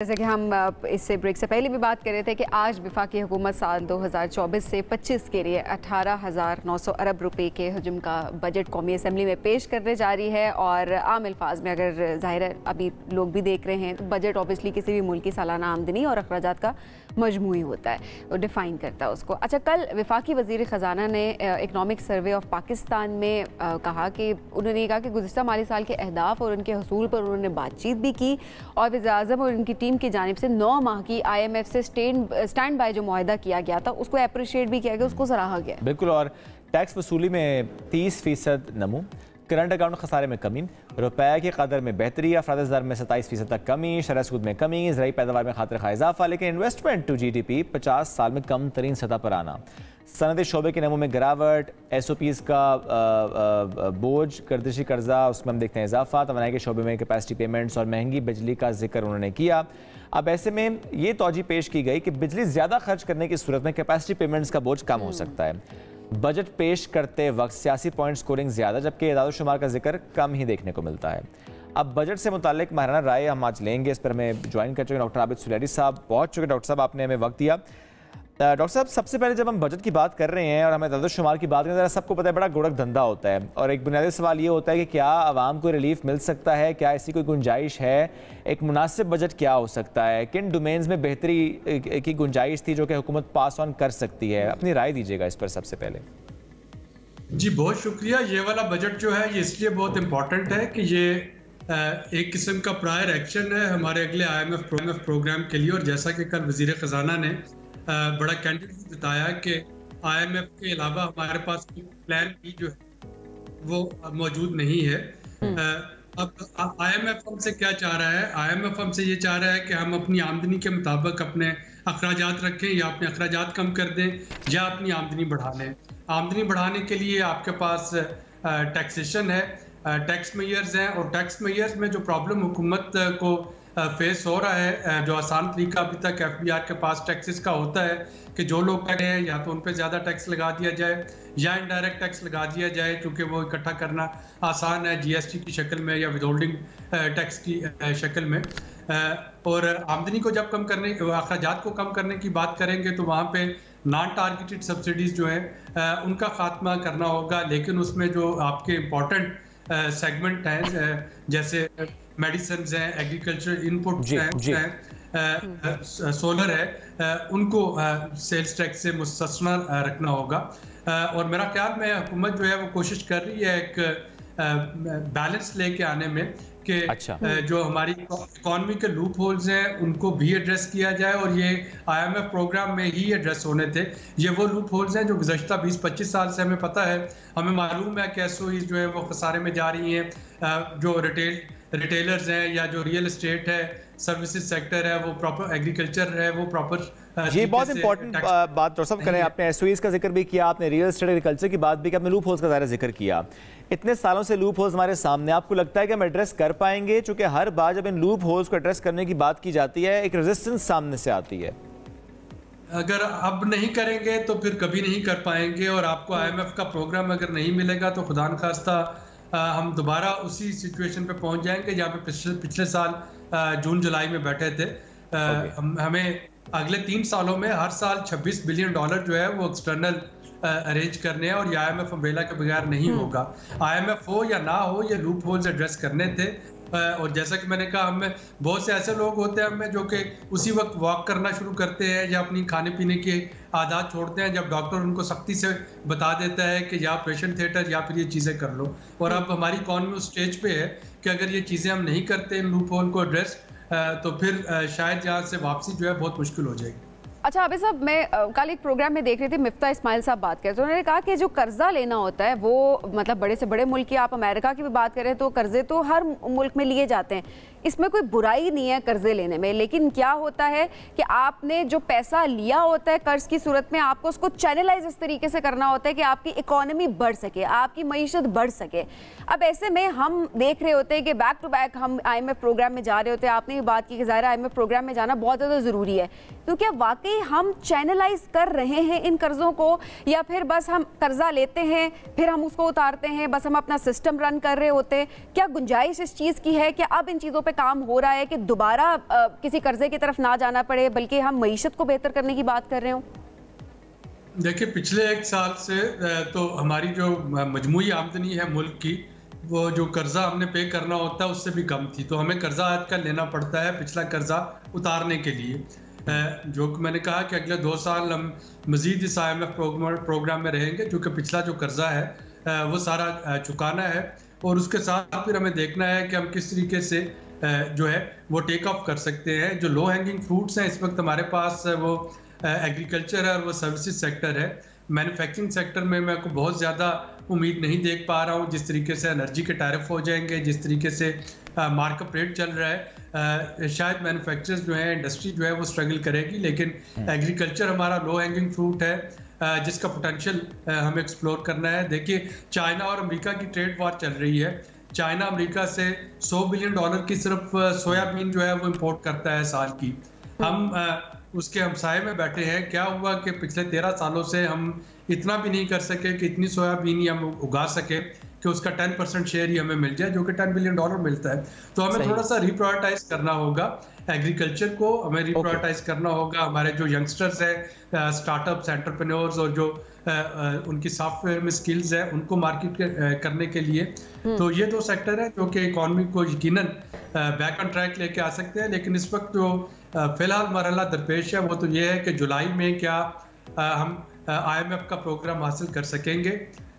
जैसे कि हम इससे ब्रेक से पहले भी बात कर रहे थे कि आज वफाकी हुकूमत साल 2024 से 25 के लिए 18,900 अरब रुपए के हजम का बजट कौमी असम्बली में पेश करने जा रही है। और आम अल्फाज में अगर ज़ाहिर है अभी लोग भी देख रहे हैं तो बजट ऑब्वियसली किसी भी मुल्क की सालाना आमदनी और अखराजात का मजमूई होता है, वो डिफ़ाइन करता है उसको। अच्छा, कल वफाकी वज़ीर ख़जाना ने इकनॉमिक सर्वे ऑफ पाकिस्तान में कहा कि उन्होंने कहा कि गुज़िश्ता माली साल के अहदाफ और उनके हसूल पर उन्होंने बातचीत भी की और वज़ीर-ए-आज़म और उनकी टीम की जानिब से 9 माह की IMF से स्टैंड बाय जो मुआहदा किया गया था उसको अप्रिशिएट भी किया गया, उसको सराहा गया। बिल्कुल। और टैक्स वसूली में 30% नमू, करंट अकाउंट खसारे में कमी, रुपए की कदर में बेहतरी, अफराद ज़र में 27% तक कमी, शरह सूद में कमी, ज़राई पैदावार में खातिर खा इजाफा, लेकिन इन्वेस्टमेंट टू GDP 50 साल में कम तरीन सतह पर आना, सनदी शोबे के नमू में गिरावट, SOPs का बोझ, गर्दिशी कर्जा उसमें हम देखते हैं इजाफा, तवानाई के शोबे में कैपेसिटी पेमेंट्स और महंगी बिजली का जिक्र उन्होंने किया। अब ऐसे में ये तौजी पेश की गई कि बिजली ज़्यादा खर्च करने की सूरत में कैपेसिटी पेमेंट्स का बोझ कम हो सकता है। बजट पेश करते वक्त सियासी पॉइंट स्कोरिंग ज़्यादा, जबकि इदाद-ओ-शुमार का जिक्र कम ही देखने को मिलता है। अब बजट से मुताल्लिक माहिराना राय हम आज लेंगे, इस पर हमें ज्वाइन कर चुके डॉक्टर आबिद सुलैरी साहब पहुँच चुके। डॉक्टर साहब, आपने हमें वक्त दिया। डॉक्टर साहब, सबसे पहले जब हम बजट की बात कर रहे हैं और हमें इदाद-ओ-शुमार की बात करें, ज़रा सबको पता है बड़ा गुड़क धंधा होता है और एक बुनियादी सवाल ये होता है कि क्या आवाम को रिलीफ मिल सकता है, क्या ऐसी कोई गुंजाइश है, एक मुनासिब बजट क्या हो सकता है, किन डोमेन्स में बेहतरी की गुंजाइश थी जो कि हुकूमत पास ऑन कर सकती है, अपनी राय दीजिएगा इस पर सबसे पहले। जी बहुत शुक्रिया। ये वाला बजट जो है ये इसलिए बहुत इम्पॉर्टेंट है कि ये एक किस्म का प्रायर एक्शन है हमारे अगले IMF प्रोग्राम के लिए। और जैसा कि कल वज़ीर ख़जाना ने बड़ा कैंडिडेट बताया कि IMF के अलावा हमारे पास प्लान बी जो है वो मौजूद नहीं है। अब IMF हमसे क्या चाह रहा है? IMF हमसे ये चाह रहा है कि हम अपनी आमदनी के मुताबिक अपने अखराजात रखें या अपने अखराजात कम कर दें या अपनी आमदनी बढ़ा लें। आमदनी बढ़ाने के लिए आपके पास टैक्सेशन है, टैक्स मेयर्स हैं, और टैक्स मेयर्स में जो प्रॉब्लम हुकूमत को फेस हो रहा है, जो आसान तरीका अभी तक FBR के पास टैक्सेस का होता है कि जो लोग कर रहे हैं या तो उन पे ज़्यादा टैक्स लगा दिया जाए या इनडायरेक्ट टैक्स लगा दिया जाए, क्योंकि वो इकट्ठा करना आसान है GST की शक्ल में या विदहोल्डिंग टैक्स की शक्ल में। और आमदनी को जब कम करने, अखराजात को कम करने की बात करेंगे तो वहाँ पे नॉन टारगेटेड सब्सिडीज़ जो हैं उनका खात्मा करना होगा। लेकिन उसमें जो आपके इम्पोर्टेंट सेगमेंट हैं जैसे मेडिसिन हैं, एग्रीकल्चर इनपुट हैं, सोलर है, उनको सेल्स टैक्स से मुस्तस्ना रखना होगा। और मेरा ख्याल में हुकूमत जो है वो कोशिश कर रही है एक बैलेंस लेके आने में कि जो हमारी इकॉनमी के लूप होल्स हैं उनको भी एड्रेस किया जाए, और ये IMF प्रोग्राम में ही एड्रेस होने थे। ये वो लूप होल्स हैं जो गुज़श्ता 20-25 साल से हमें पता है, हमें मालूम है कि SOEs जो है वो खसारे में जा रही हैं। जो रिटेलर्स हैं या जो रियल एस्टेट है, सर्विसेज सेक्टर है, वो प्रॉपर एग्रीकल्चर है, वो प्रॉपर ये बहुत इंपॉर्टेंट बात डॉक्टर साहब करें। आपने SOEs का जिक्र भी किया, आपने रियल एस्टेट एग्रीकल्चर की बात भी की, आपने लूप होल्स का ज़्यादा जिक्र किया। इतने सालों से लूप होल्स हमारे सामने, आपको लगता है कि हम एड्रेस कर पाएंगे? चूंकि हर बार जब इन लूप होल्स को एड्रेस करने की बात की जाती है एक रेजिस्टेंस सामने से आती है। अगर अब नहीं करेंगे तो फिर कभी नहीं कर पाएंगे, और आपको IMF का प्रोग्राम अगर नहीं मिलेगा तो खुदा न खास्ता हम दोबारा उसी सिचुएशन पे पहुंच जाएंगे जहाँ पे पिछले साल जून-जुलाई में बैठे थे। हमें अगले 3 सालों में हर साल $26 बिलियन जो है वो एक्सटर्नल अरेंज करने हैं, और ये IMF अम्ब्रेला के बगैर नहीं होगा। IMF हो या ना हो, ये लूप होल्स एड्रेस करने थे। और जैसा कि मैंने कहा, हमें बहुत से ऐसे लोग होते हैं हमें जो कि उसी वक्त वॉक करना शुरू करते हैं या अपनी खाने पीने की आदत छोड़ते हैं जब डॉक्टर उनको सख्ती से बता देता है कि या ऑपरेशन थिएटर या फिर ये चीज़ें कर लो। और अब हमारी इकॉनमी उस स्टेज पे है कि अगर ये चीज़ें हम नहीं करते इन लूप होल को एड्रेस, तो फिर शायद यहाँ से वापसी जो है बहुत मुश्किल हो जाएगी। अच्छा आबिद साहब, मैं कल एक प्रोग्राम में देख रही थी, मिफ्ता इस्माइल साहब बात कर रहे थे, उन्होंने कहा कि जो कर्जा लेना होता है वो मतलब बड़े से बड़े मुल्क की, आप अमेरिका की भी बात करें तो कर्जे तो हर मुल्क में लिए जाते हैं, इसमें कोई बुराई नहीं है कर्जे लेने में। लेकिन क्या होता है कि आपने जो पैसा लिया होता है कर्ज की सूरत में, आपको उसको चैनलाइज इस तरीके से करना होता है कि आपकी इकोनॉमी बढ़ सके, आपकी मईशत बढ़ सके। अब ऐसे में हम देख रहे होते हैं कि बैक टू बैक हम IMF प्रोग्राम में जा रहे होते हैं। आपने भी बात की कि ज़ाहिर IMF प्रोग्राम में जाना बहुत ज़्यादा ज़रूरी है, तो क्या वाकई हम चैनलाइज कर रहे हैं इन कर्जों को, या फिर बस हम कर्जा लेते हैं फिर हम उसको उतारते हैं, बस हम अपना सिस्टम रन कर रहे होते हैं? क्या गुंजाइश इस चीज़ की है कि अब इन चीज़ों पे काम हो रहा है कि दोबारा किसी कर्जे की तरफ ना जाना पड़े, बल्कि हम मईशत को बेहतर करने की बात कर रहे हो? देखिए, पिछले 1 साल से तो हमारी जो मजमूई आमदनी है मुल्क की, वो जो कर्जा हमने पे करना होता है उससे भी कम थी। तो हमें कर्जा आजकल लेना पड़ता है पिछला कर्जा उतारने के लिए। जो मैंने कहा कि अगले 2 साल हम मजीद इस IMF प्रोग्राम में रहेंगे, जो कि पिछला जो कर्जा है वो सारा चुकाना है। और उसके साथ फिर हमें देखना है कि हम किस तरीके से जो है वो टेक ऑफ कर सकते हैं। जो लो हैंगिंग फ्रूट्स हैं इस वक्त हमारे पास, वो एग्रीकल्चर है और वो सर्विसेज सेक्टर है। मैन्युफैक्चरिंग सेक्टर में मैं को बहुत ज़्यादा उम्मीद नहीं देख पा रहा हूँ। जिस तरीके से एनर्जी के टैरिफ हो जाएंगे, जिस तरीके से मार्केट रेट चल रहा है, शायद मैन्युफैक्चरर्स जो है, इंडस्ट्री जो है वो स्ट्रगल करेगी। लेकिन एग्रीकल्चर हमारा लो हैंगिंग फ्रूट है, जिसका पोटेंशियल हमें एक्सप्लोर करना है। देखिए, चाइना और अमेरिका की ट्रेड वॉर चल रही है। चाइना अमेरिका से $100 बिलियन की सिर्फ सोयाबीन जो है वो इम्पोर्ट करता है साल की। हम उसके हमसाये में बैठे हैं। क्या हुआ कि पिछले 13 सालों से हम इतना भी नहीं कर सके कि इतनी सोयाबीन ही हम उगा सके कि उसका 10% शेयर ही हमें मिल जाए, जो कि $10 बिलियन मिलता है। तो हमें थोड़ा सा रिप्रायोरिटाइज करना होगा एग्रीकल्चर को, हमें रिप्रायोरिटाइज करना होगा। हमारे जो यंगस्टर्स हैं, स्टार्टअप्स, एंटरप्रेन्योर्स और जो उनकी सॉफ्टवेयर में स्किल्स है, उनको मार्केट करने के लिए। तो ये 2 सेक्टर है जो कि इकॉनमी को यकीनन बैक ऑन ट्रैक लेके आ सकते हैं। लेकिन इस वक्त जो फिलहाल मरहला दरपेश है वो तो ये है कि जुलाई में क्या हम IMF का प्रोग्राम हासिल कर सकेंगे।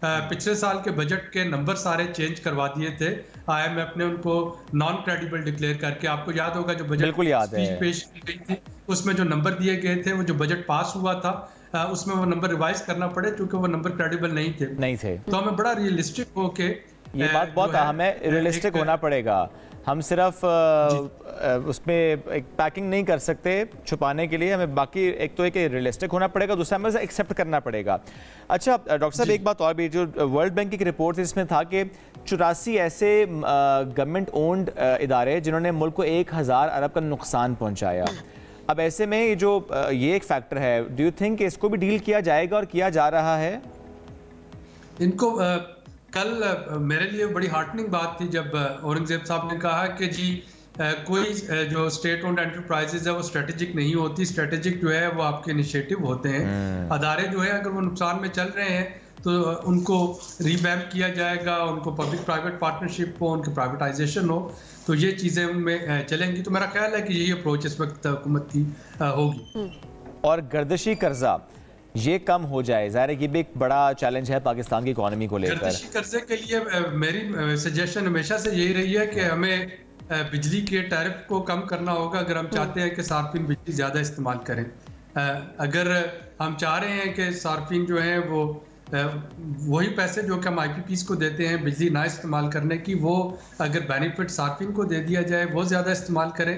पिछले साल के बजट के नंबर सारे चेंज करवा दिए थे IMF ने, उनको नॉन क्रेडिबल डिक्लेयर करके। आपको याद होगा जो बजट स्पीच पेश की गई थी उसमें जो नंबर दिए गए थे, वो जो बजट पास हुआ था उसमें वो नंबर रिवाइज करना पड़े क्योंकि वो नंबर क्रेडिबल नहीं थे। तो हमें बड़ा रियलिस्टिक होके, ये बात बहुत हमें रियलिस्टिक होना पड़ेगा। हम सिर्फ उसमें एक पैकिंग नहीं कर सकते छुपाने के लिए, हमें बाकी एक तो एक रियलिस्टिक होना पड़ेगा, दूसरा हमें एक्सेप्ट करना पड़ेगा। अच्छा डॉक्टर साहब, एक बात और भी, जो वर्ल्ड बैंक की रिपोर्ट थी इसमें था कि 84 ऐसे गवर्नमेंट ओन्ड इदारे जिन्होंने मुल्क को 1000 अरब का नुकसान पहुंचाया। अब ऐसे में ये एक फैक्टर है, डू यू थिंक इसको भी डील किया जाएगा और किया जा रहा है? इनको कल मेरे लिए बड़ी हार्टनिंग बात थी जब औरंगजेब साहब ने कहा कि जी कोई जो स्टेट ओन्ड एंटरप्राइजेज है वो स्ट्रेटेजिक नहीं होती, स्ट्रेटेजिक जो है वो आपके इनिशिएटिव होते हैं। अदारे जो है अगर वो नुकसान में चल रहे हैं तो उनको रीवैम्प किया जाएगा, उनको पब्लिक प्राइवेट पार्टनरशिप हो, उनकी प्राइवेटाइजेशन हो, तो ये चीज़ें उनमें चलेंगी। तो मेरा ख्याल है कि यही अप्रोच इस वक्त हुकूमत की होगी। और गर्दिशी कर्जा ये कम हो जाए, ज़ाहिर है ये भी एक बड़ा चैलेंज है पाकिस्तान की इकोनॉमी को लेकर। गर्दिशी कर्जे के लिए मेरी सजेशन हमेशा से यही रही है कि हमें बिजली के टैरिफ को कम करना होगा अगर हम चाहते हैं कि सार्फिन बिजली ज़्यादा इस्तेमाल करें। अगर हम चाह रहे हैं कि सार्फिन जो हैं वो वही पैसे जो कि हम IPPs को देते हैं बिजली ना इस्तेमाल करने की, वो अगर बेनिफिट सार्फिन को दे दिया जाए, वो ज़्यादा इस्तेमाल करें,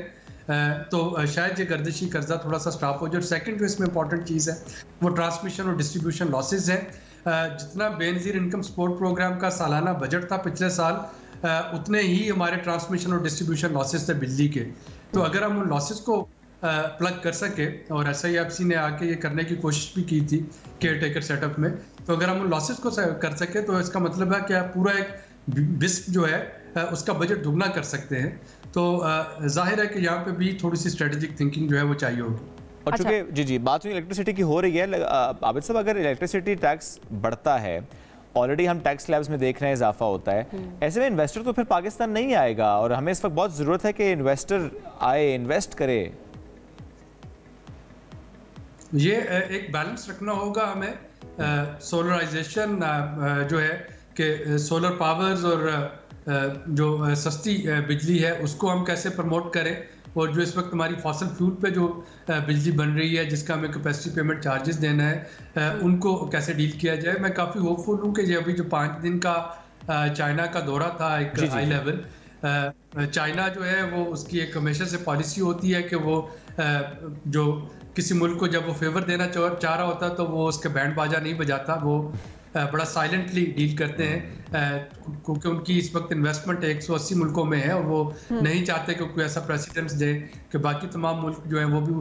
तो शायद ये गर्दिशी कर्जा थोड़ा सा स्टॉप हो जाए। सेकंड जो इसमें इंपॉर्टेंट चीज़ है वो ट्रांसमिशन और डिस्ट्रीब्यूशन लॉसेज हैं। जितना बेनज़ीर इनकम सपोर्ट प्रोग्राम का सालाना बजट था पिछले साल, उतने ही हमारे ट्रांसमिशन और डिस्ट्रीब्यूशन लॉसेज थे बिजली के। तो अगर हम उन लॉसेज को प्लग कर सके, और SIFC ने आके ये करने की कोशिश भी की थी केयर टेकर सेटअप में, तो अगर हम उन लॉसेज को कर सके तो इसका मतलब है कि आप पूरा एक बिस्क जो है उसका बजट दुगना कर सकते हैं। तो जाहिर है कि यहाँ पे भी थोड़ी सी स्ट्रेटेजिक थिंकिंग जो है वो चाहिए होगी। और चूंकि जी बात इलेक्ट्रिसिटी की हो रही है, आबिद साहब, अगर इलेक्ट्रिसिटी टैक्स बढ़ता है, ऑलरेडी हम टैक्स स्लैब्स में देख रहे हैं इजाफा होता है, ऐसे में इन्वेस्टर तो फिर पाकिस्तान नहीं आएगा, और हमें इस वक्त बहुत ज़रूरत है कि इन्वेस्टर आए, इन्वेस्ट करे। ये एक बैलेंस रखना होगा हमें। सोलराइजेशन जो है कि सोलर पावर्स और जो सस्ती बिजली है उसको हम कैसे प्रमोट करें, और जो इस वक्त हमारी फॉसल फ्यूल पे जो बिजली बन रही है जिसका हमें कैपेसिटी पेमेंट चार्जेस देना है, उनको कैसे डील किया जाए। मैं काफ़ी होपफुल हूँ कि ये अभी जो 5 दिन का चाइना का दौरा था एक हाई लेवल, चाइना जो है वो उसकी एक हमेशा से पॉलिसी होती है कि वो जो किसी मुल्क को जब वो फेवर देना चाह रहा होता तो वो उसके बैंड बाजा नहीं बजाता, वो बड़ा साइलेंटली डील करते हैं, क्योंकि उनकी इस वक्त इन्वेस्टमेंट 180 मुल्कों में है और वो नहीं चाहते कि कोई ऐसा प्रेसिडेंस दे कि बाकी तमाम मुल्क जो हैं वो भी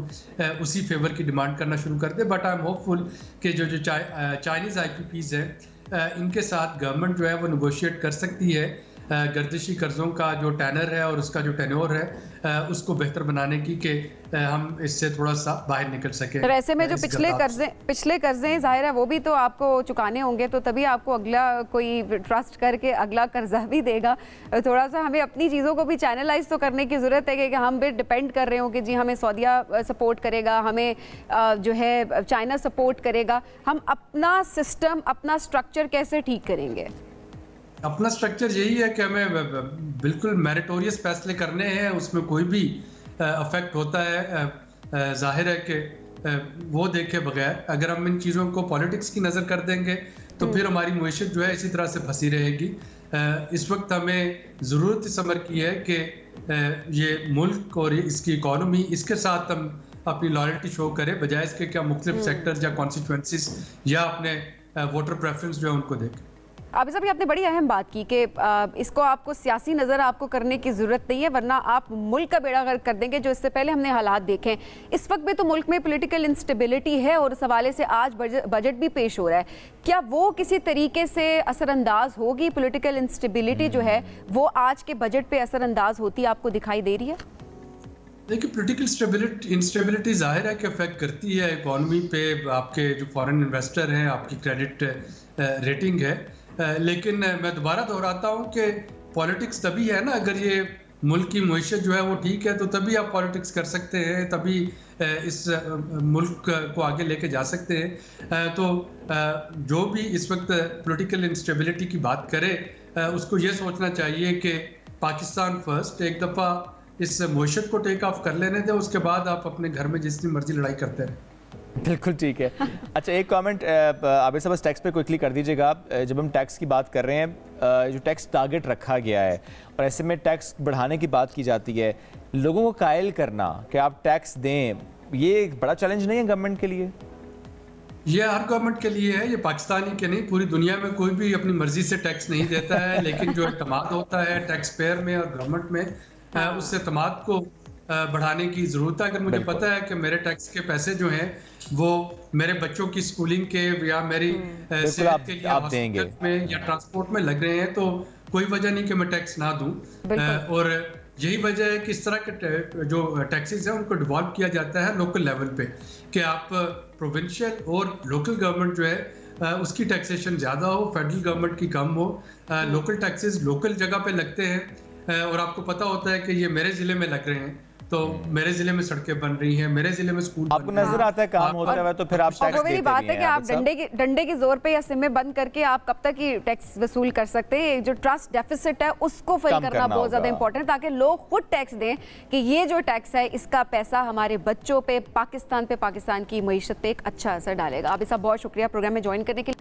उसी फेवर की डिमांड करना शुरू कर दे। बट आई एम होपफुल कि जो चाइनीज़ IPPs हैं इनके साथ गवर्नमेंट जो है वो नेगोशिएट कर सकती है गर्दिशी कर्ज़ों का जो टेनर है और उसका जो टेन्योर है उसको बेहतर बनाने की कि हम इससे थोड़ा सा बाहर निकल सके। तो ऐसे में जो पिछले कर्जे जाहिर है वो भी तो आपको चुकाने होंगे, तो तभी आपको अगला कोई ट्रस्ट करके अगला कर्जा भी देगा। थोड़ा सा हमें अपनी चीज़ों को भी चैनलाइज तो करने की ज़रूरत है कि हम भी डिपेंड कर रहे हो कि जी हमें सऊदीया सपोर्ट करेगा, हमें जो है चाइना सपोर्ट करेगा, हम अपना सिस्टम अपना स्ट्रक्चर कैसे ठीक करेंगे? अपना स्ट्रक्चर यही है कि हमें बिल्कुल मेरिटोरियस फैसले करने हैं, उसमें कोई भी अफेक्ट होता है जाहिर है कि वो देखे बगैर अगर हम इन चीज़ों को पॉलिटिक्स की नज़र कर देंगे तो फिर हमारी मुईशत जो है इसी तरह से फंसी रहेगी। इस वक्त हमें ज़रूरत इस अमर की है कि ये मुल्क और इसकी इकॉनमी, इसके साथ हम अपनी लॉयल्टी शो करें बजाय इसके क्या मुख्तलिफ सेक्टर्स या कॉन्स्टिट्यूंसीज या अपने वोटर प्रेफरेंस जो है उनको देखें। आबिद साहब, आपने बड़ी अहम बात की कि इसको आपको सियासी नज़र आपको करने की ज़रूरत नहीं है, वरना आप मुल्क का बेड़ा गर्क कर देंगे। जो इससे पहले हमने हालात देखे, इस वक्त भी तो मुल्क में पॉलिटिकल इंस्टेबिलिटी है और उस हवाले से आज बजट भी पेश हो रहा है। क्या वो किसी तरीके से असरअंदाज होगी? पॉलिटिकल इंस्टेबिलिटी जो है वो आज के बजट पे असरअंदाज होती आपको दिखाई दे रही है? देखिए, पॉलिटिकल इंस्टेबिलिटी जाहिर है कि अफेक्ट करती है इकॉनमी पे, आपके जो फॉरेन इन्वेस्टर हैं, आपकी क्रेडिट रेटिंग है। लेकिन मैं दोबारा दोहराता हूँ कि पॉलिटिक्स तभी है ना, अगर ये मुल्क की मुईशत जो है वो ठीक है तो तभी आप पॉलिटिक्स कर सकते हैं, तभी इस मुल्क को आगे लेके जा सकते हैं। तो जो भी इस वक्त पॉलिटिकल इंस्टेबिलिटी की बात करे उसको ये सोचना चाहिए कि पाकिस्तान फर्स्ट, एक दफ़ा इस मुईशत को टेक ऑफ कर लेने दें, उसके बाद आप अपने घर में जितनी मर्जी लड़ाई करते रहें। बिल्कुल ठीक है। अच्छा, एक कमेंट आबिद साहब बस टैक्स पे क्विकली कर दीजिएगा आप। जब हम टैक्स की बात कर रहे हैं, जो टैक्स टारगेट रखा गया है और ऐसे में टैक्स बढ़ाने की बात की जाती है, लोगों को कायल करना कि आप टैक्स दें, ये एक बड़ा चैलेंज नहीं है गवर्नमेंट के लिए? ये हर गवर्नमेंट के लिए है, ये पाकिस्तानी के नहीं, पूरी दुनिया में कोई भी अपनी मर्जी से टैक्स नहीं देता है। लेकिन जो एतमाद होता है टैक्स पेयर में और गवर्नमेंट में, उस एतमाद को बढ़ाने की ज़रूरत है। अगर मुझे पता है कि मेरे टैक्स के पैसे जो हैं वो मेरे बच्चों की स्कूलिंग के या मेरी सेहत के लिए हॉस्पिटल में या ट्रांसपोर्ट में लग रहे हैं, तो कोई वजह नहीं कि मैं टैक्स ना दूं। और यही वजह है कि इस तरह के जो टैक्सेस हैं उनको डिवॉल्व किया जाता है लोकल लेवल पे, कि आप प्रोविंशियल और लोकल गवर्नमेंट जो है उसकी टैक्सेशन ज़्यादा हो, फेडरल गवर्नमेंट की कम हो। लोकल टैक्सेस लोकल जगह पे लगते हैं और आपको पता होता है कि ये मेरे ज़िले में लग रहे हैं, तो मेरे जिले में सड़कें बन रही हैं, मेरे जिले में स्कूल आपको नजर आता है काम होता है तो फिर आप टैक्स देते मेरी बात है कि आप डंडे के जोर पे या सिमें बंद करके आप कब तक ही टैक्स वसूल कर सकते हैं? जो ट्रस्ट डेफिसिट है उसको फिल करना बहुत ज्यादा इंपॉर्टेंट है, ताकि लोग खुद टैक्स दें कि ये जो टैक्स है इसका पैसा हमारे बच्चों पे, पाकिस्तान की मईशत पे एक अच्छा असर डालेगा। आप इसका बहुत शुक्रिया प्रोग्राम में ज्वाइन करने के लिए।